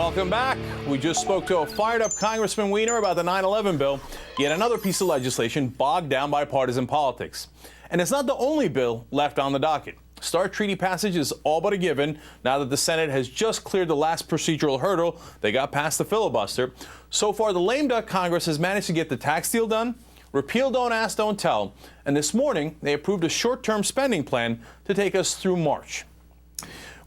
Welcome back. We just spoke to a fired-up Congressman Weiner about the 9/11 bill, yet another piece of legislation bogged down by partisan politics. And it's not the only bill left on the docket. START treaty passage is all but a given now that the Senate has just cleared the last procedural hurdle. They got past the filibuster. So far, the lame duck Congress has managed to get the tax deal done, repeal Don't Ask, Don't Tell, and this morning they approved a short-term spending plan to take us through March.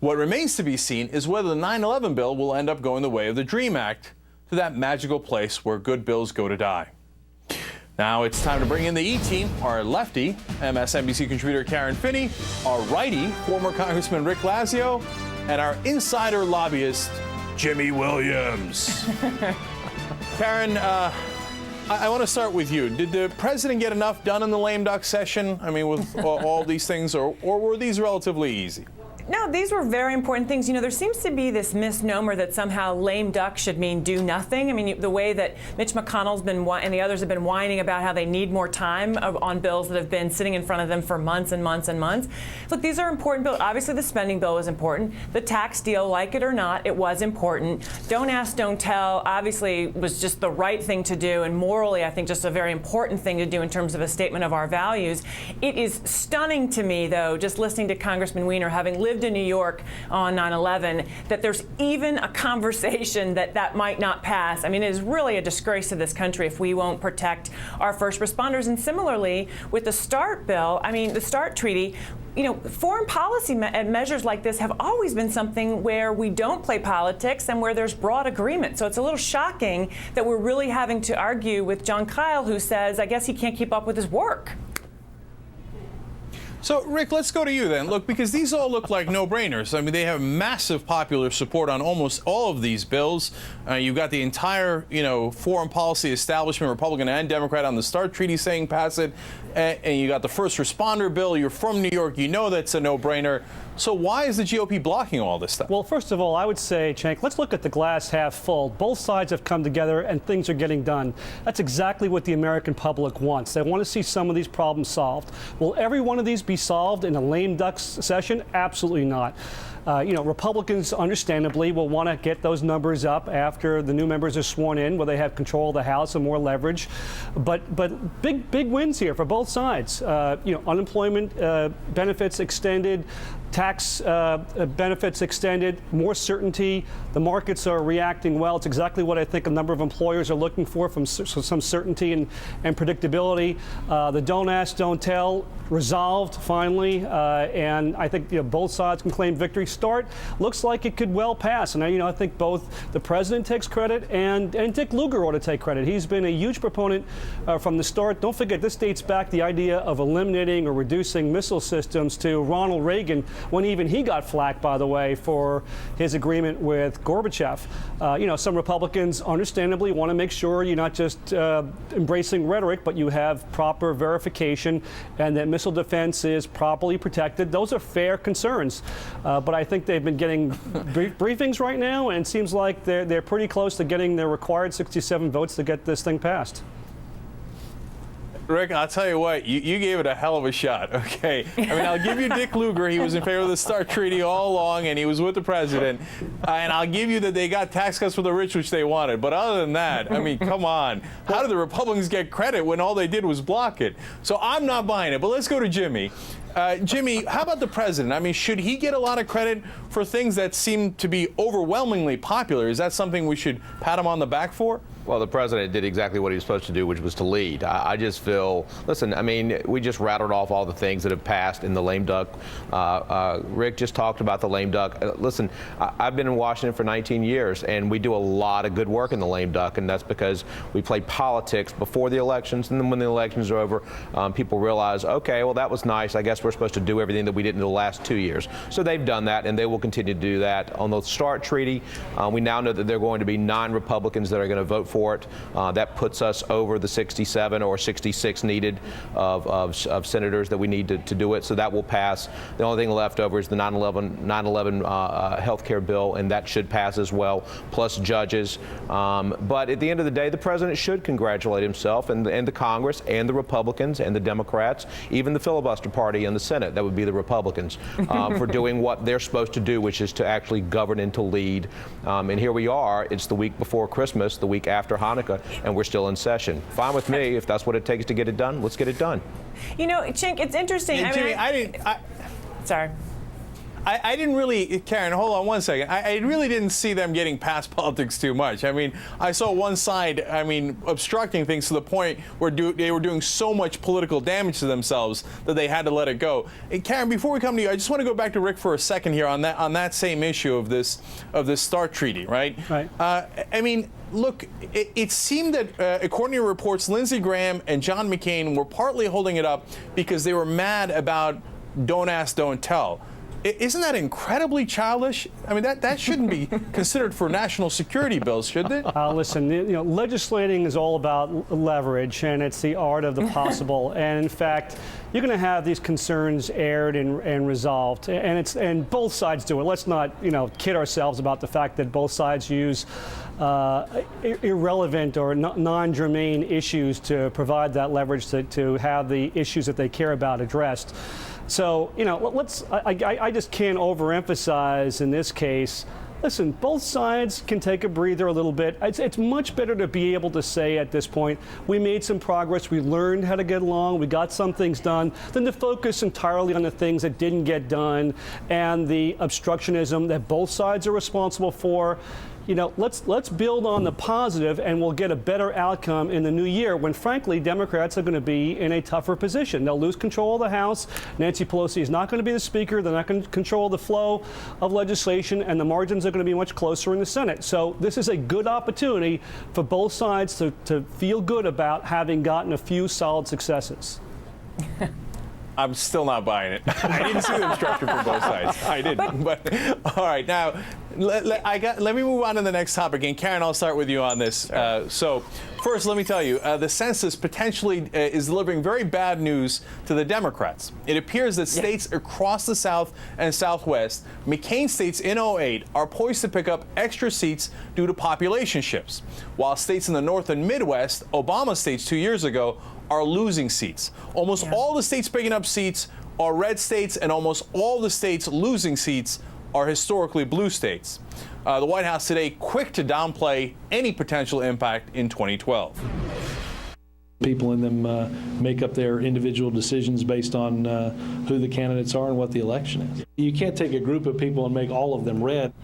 What remains to be seen is whether the 9/11 bill will end up going the way of the DREAM Act, to that magical place where good bills go to die. Now it's time to bring in the E-team, our lefty, MSNBC contributor Karen Finney, our righty, former Congressman Rick Lazio, and our insider lobbyist, Jimmy Williams. Karen, I want to start with you. Did the president get enough done in the lame duck session? I mean, with all these things, or were these relatively easy? No, these were very important things. You know, there seems to be this misnomer that somehow lame duck should mean do nothing. I mean, the way that Mitch McConnell's been and the others have been whining about how they need more time on bills that have been sitting in front of them for months and months and months. Look, these are important bills. Obviously, the spending bill was important. The tax deal, like it or not, it was important. Don't Ask, Don't Tell, obviously, was just the right thing to do, and morally, I think, just a very important thing to do in terms of a statement of our values. It is stunning to me, though, just listening to Congressman Weiner, having lived in New York on 9/11, that there's even a conversation that might not pass. I mean, it is really a disgrace to this country if we won't protect our first responders. And similarly, with the START bill, I mean, the START treaty, you know, foreign policy measures like this have always been something where we don't play politics and where there's broad agreement. So it's a little shocking that we're really having to argue with John Kyle, who says, I guess he can't keep up with his work. So, Rick, let's go to you then. Look, because these all look like no-brainers. I mean, they have massive popular support on almost all of these bills. You've got the entire, foreign policy establishment, Republican and Democrat, on the START treaty saying pass it. And you got the first responder bill. You're from New York. You know that's a no-brainer. So why is the GOP blocking all this stuff? Well, first of all, I would say, Cenk, let's look at the glass half full. Both sides have come together and things are getting done. That's exactly what the American public wants. They want to see some of these problems solved. Will every one of these be solved in a lame duck session? Absolutely not. Republicans, understandably, will want to get those numbers up after the new members are sworn in, where they have control of the House and more leverage. But big wins here for both sides. Unemployment benefits extended, tax benefits extended, more certainty. The markets are reacting well. It's exactly what I think a number of employers are looking for, from some certainty and predictability. The Don't Ask, Don't Tell resolved finally, and I think both sides can claim victory. START looks like it could well pass, and I think both the president takes credit and Dick Lugar ought to take credit. He's been a huge proponent from the start. Don't forget, this dates back the idea of eliminating or reducing missile systems to Ronald Reagan, when even he got flack, by the way, for his agreement with Gorbachev. Some Republicans understandably want to make sure you're not just embracing rhetoric, but you have proper verification and that missile defense is properly protected. Those are fair concerns. But I think they've been getting briefings right now, and it seems like they're pretty close to getting their required 67 votes to get this thing passed. Rick, I'll tell you what, you gave it a hell of a shot, okay? I mean, I'll give you Dick Lugar. He was in favor of the START treaty all along, and he was with the president. And I'll give you that they got tax cuts for the rich, which they wanted. But other than that, I mean, come on. How did the Republicans get credit when all they did was block it? So I'm not buying it. But let's go to Jimmy. Jimmy, how about the president? I mean, should he get a lot of credit for things that seem to be overwhelmingly popular? Is that something we should pat him on the back for? Well, the president did exactly what he was supposed to do, which was to lead. I just feel, listen, I mean, we just rattled off all the things that have passed in the lame duck. Rick just talked about the lame duck. Listen, I've been in Washington for 19 years, and we do a lot of good work in the lame duck, and that's because we play politics before the elections, and then when the elections are over, people realize, okay, well, that was nice. I guess we're supposed to do everything that we did in the last 2 years. So they've done that, and they will continue to do that. On the START treaty, we now know that there are going to be 9 Republicans that are going to vote for it. That puts us over the 67 or 66 needed of senators that we need to do it. So that will pass. The only thing left over is the 9/11 health care bill, and that should pass as well, plus judges. But at the end of the day, the president should congratulate himself and the Congress and the Republicans and the Democrats, even the filibuster party in the Senate, that would be the Republicans, for doing what they're supposed to do, which is to actually govern and to lead. And here we are. It's the week before Christmas, the week after Hanukkah, and we're still in session. Fine with me. If that's what it takes to get it done, let's get it done. You know, Cenk, it's interesting. Hey, Jimmy, Sorry. I didn't really, Karen, hold on one second. I really didn't see them getting past politics too much. I mean, I saw one side, obstructing things to the point where they were doing so much political damage to themselves that they had to let it go. And Karen, before we come to you, I just want to go back to Rick for a second here on that same issue of this START treaty, right? Right. Look, it seemed that, according to reports, Lindsey Graham and John McCain were partly holding it up because they were mad about don't ask, don't tell. Isn't that incredibly childish? I mean, that shouldn't be considered for national security bills, should it? Listen, legislating is all about leverage, and it's the art of the possible. And in fact, you're going to have these concerns aired and resolved, and both sides do it. Let's not, kid ourselves about the fact that both sides use irrelevant or non-germane issues to provide that leverage to have the issues that they care about addressed. So, I just can't overemphasize in this case. Listen, both sides can take a breather a little bit. It's much better to be able to say at this point, we made some progress, we learned how to get along, we got some things done, than to focus entirely on the things that didn't get done and the obstructionism that both sides are responsible for. Let's build on the positive, and we'll get a better outcome in the new year when, frankly, Democrats are going to be in a tougher position. They'll lose control of the House. Nancy Pelosi is not going to be the Speaker. They're not going to control the flow of legislation, and the margins are going to be much closer in the Senate. So this is a good opportunity for both sides to feel good about having gotten a few solid successes. I'm still not buying it. I didn't see the obstruction from both sides. I didn't. But all right, now let me move on to the next topic. And Karen, I'll start with you on this. So first, let me tell you, the census potentially is delivering very bad news to the Democrats. It appears that states across the South and Southwest, McCain states in 2008, are poised to pick up extra seats due to population shifts, while states in the North and Midwest, Obama states 2 years ago, are losing seats. Almost all the states picking up seats are red states, and almost all the states losing seats are historically blue states. The White House today quick to downplay any potential impact in 2012. People in them make up their individual decisions based on who the candidates are and what the election is. You can't take a group of people and make all of them red.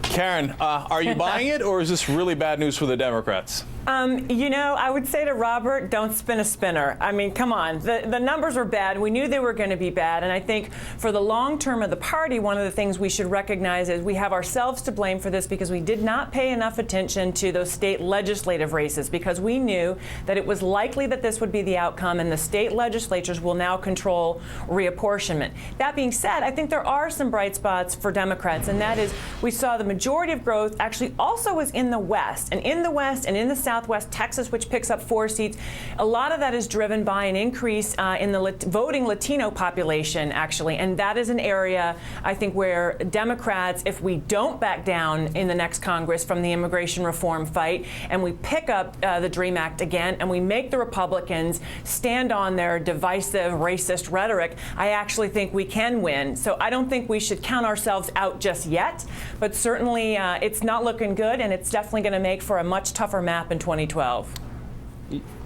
Karen, are you buying it, or is this really bad news for the Democrats? I would say to Robert, don't spin a spinner. I mean, come on. The numbers were bad. We knew they were going to be bad. And I think for the long term of the party, one of the things we should recognize is we have ourselves to blame for this because we did not pay enough attention to those state legislative races, because we knew that it was likely that this would be the outcome, and the state legislatures will now control reapportionment. That being said, I think there are some bright spots for Democrats, and that is we saw the majority of growth actually also was in the West. And in the West and in the Southwest, Texas, which picks up 4 seats, a lot of that is driven by an increase in the voting Latino population, actually. And that is an area, I think, where Democrats, if we don't back down in the next Congress from the immigration reform fight, and we pick up the DREAM Act again, and we make the Republicans stand on their divisive, racist rhetoric, I actually think we can win. So I don't think we should count ourselves out just yet, but certainly it's not looking good, and it's definitely going to make for a much tougher map in 2012.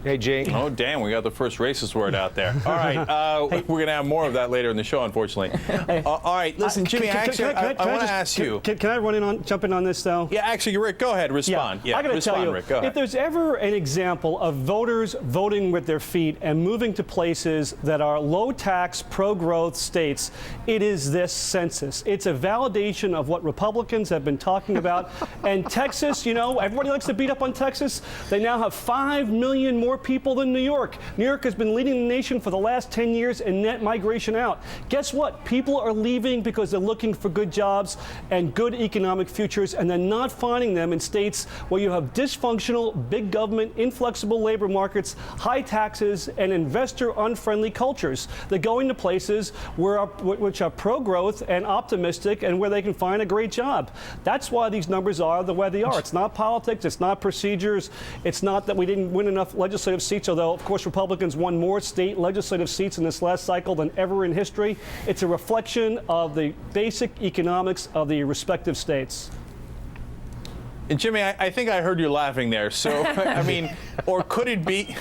Hey, Cenk. Oh, damn, we got the first racist word out there. All right, we're going to have more of that later in the show, unfortunately. All right, listen, Jimmy, I want to ask you. Can I jump in on this, though? Yeah, actually, Rick, go ahead, respond. I got to tell you, Rick, go ahead. If there's ever an example of voters voting with their feet and moving to places that are low-tax, pro-growth states, it is this census. It's a validation of what Republicans have been talking about. And Texas, everybody likes to beat up on Texas. They now have 5 million more more people than New York. New York has been leading the nation for the last 10 years in net migration out. Guess what? People are leaving because they're looking for good jobs and good economic futures, and they're not finding them in states where you have dysfunctional, big government, inflexible labor markets, high taxes, and investor-unfriendly cultures. They're going to places which are pro-growth and optimistic and where they can find a great job. That's why these numbers are the way they are. It's not politics. It's not procedures. It's not that we didn't win enough legislative seats, although, of course, Republicans won more state legislative seats in this last cycle than ever in history. It's a reflection of the basic economics of the respective states. And Jimmy, I think I heard you laughing there. So, I mean, or could it be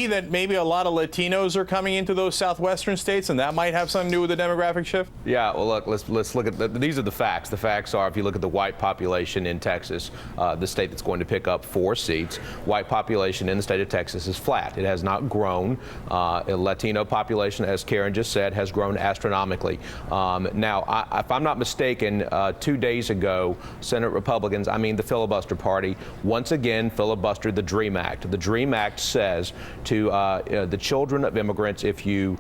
that maybe a lot of Latinos are coming into those southwestern states, and that might have something to do with the demographic shift? Yeah, well, look, let's look at these are the facts. The facts are, if you look at the white population in Texas, the state that's going to pick up 4 seats, white population in the state of Texas is flat. It has not grown. A Latino population, as Karen just said, has grown astronomically. Now, if I'm not mistaken, 2 days ago, Senate Republicans, the filibuster party, once again filibustered the DREAM Act. The DREAM Act says to the children of immigrants, if you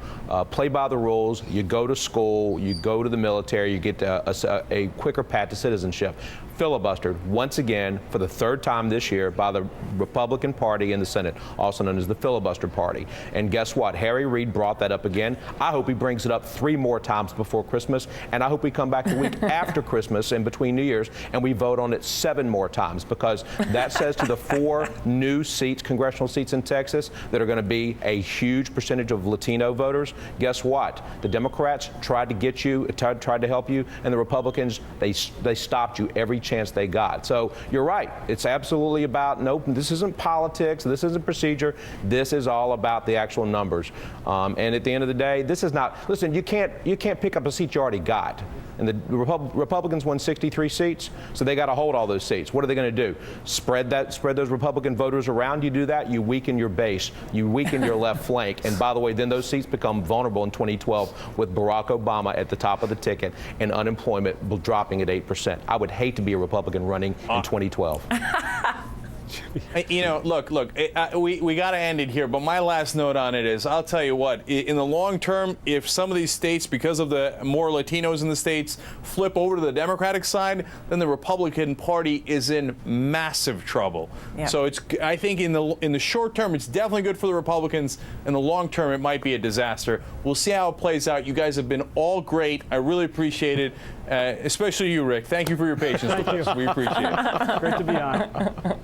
play by the rules, you go to school, you go to the military, you get a quicker path to citizenship. Filibustered once again for the 3rd time this year by the Republican Party in the Senate, also known as the filibuster party. And guess what? Harry Reid brought that up again. I hope he brings it up 3 more times before Christmas, and I hope we come back the week after Christmas and between New Year's and we vote on it 7 more times, because that says to the 4 new seats, congressional seats in Texas, that are going to be a huge percentage of Latino voters. Guess what? The Democrats tried to get you, tried to help you, and the Republicans, they stopped you every chance they got. So you're right. It's absolutely about, nope, this isn't politics, this isn't procedure, this is all about the actual numbers. And at the end of the day, this is not, listen, you can't pick up a seat you already got. And the Republicans won 63 seats, so they got to hold all those seats. What are they going to do? Spread those Republican voters around? You do that, you weaken your base, you weaken your left flank. And by the way, then those seats become vulnerable in 2012 with Barack Obama at the top of the ticket and unemployment dropping at 8%. I would hate to be a Republican running in 2012. You know, look, we got to end it here, but my last note on it is, I'll tell you what, in the long term, if some of these states, because of the more Latinos in the states, flip over to the Democratic side, then the Republican Party is in massive trouble. Yeah. So I think in the short term, it's definitely good for the Republicans. In the long term, it might be a disaster. We'll see how it plays out. You guys have been all great. I really appreciate it, especially you, Rick. Thank you for your patience with us. We appreciate it. Great to be on.